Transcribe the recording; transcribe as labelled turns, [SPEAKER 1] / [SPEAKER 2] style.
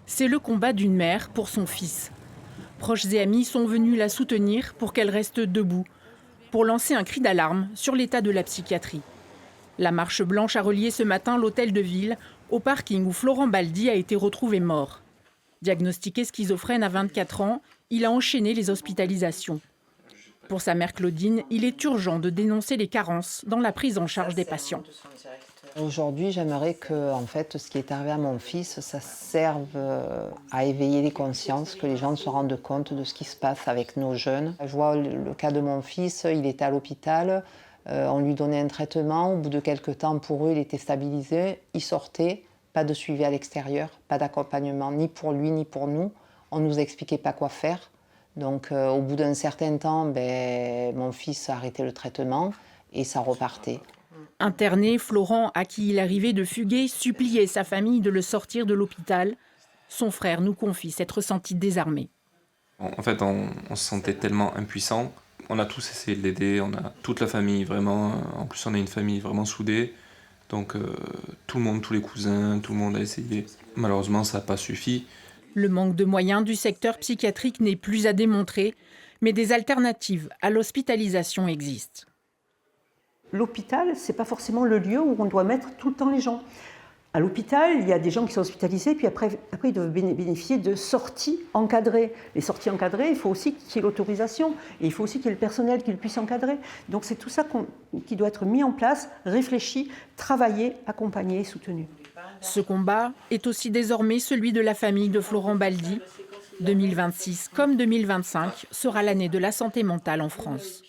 [SPEAKER 1] C'est le combat d'une mère pour son fils. Proches et amis sont venus la soutenir pour qu'elle reste debout, pour lancer un cri d'alarme sur l'état de la psychiatrie. La marche blanche a relié ce matin l'hôtel de ville au parking où Florent Baldi a été retrouvé mort. Diagnostiqué schizophrène à 24 ans, il a enchaîné les hospitalisations. Pour sa mère Claudine, il est urgent de dénoncer les carences dans la prise en charge des patients.
[SPEAKER 2] Aujourd'hui, j'aimerais que ce qui est arrivé à mon fils, ça serve à éveiller les consciences, que les gens se rendent compte de ce qui se passe avec nos jeunes. Je vois le cas de mon fils, il était à l'hôpital, on lui donnait un traitement, au bout de quelques temps, pour eux, il était stabilisé, il sortait, pas de suivi à l'extérieur, pas d'accompagnement, ni pour lui, ni pour nous. On ne nous expliquait pas quoi faire. Donc au bout d'un certain temps, mon fils a arrêté le traitement et ça repartait.
[SPEAKER 1] Interné, Florent, à qui il arrivait de fuguer, suppliait sa famille de le sortir de l'hôpital. Son frère nous confie s'être senti désarmé.
[SPEAKER 3] En fait, on se sentait tellement impuissant. On a tous essayé de l'aider, on a toute la famille, vraiment. En plus, on a une famille vraiment soudée. Donc tout le monde, tous les cousins, tout le monde a essayé. Malheureusement, ça n'a pas suffi.
[SPEAKER 1] Le manque de moyens du secteur psychiatrique n'est plus à démontrer, mais des alternatives à l'hospitalisation existent.
[SPEAKER 4] L'hôpital, ce n'est pas forcément le lieu où on doit mettre tout le temps les gens. À l'hôpital, il y a des gens qui sont hospitalisés, puis après ils doivent bénéficier de sorties encadrées. Les sorties encadrées, il faut aussi qu'il y ait l'autorisation, et il faut aussi qu'il y ait le personnel qui le puisse encadrer. Donc c'est tout ça qui doit être mis en place, réfléchi, travaillé, accompagné et soutenu.
[SPEAKER 1] Ce combat est aussi désormais celui de la famille de Florent Baldi. 2026 comme 2025 sera l'année de la santé mentale en France.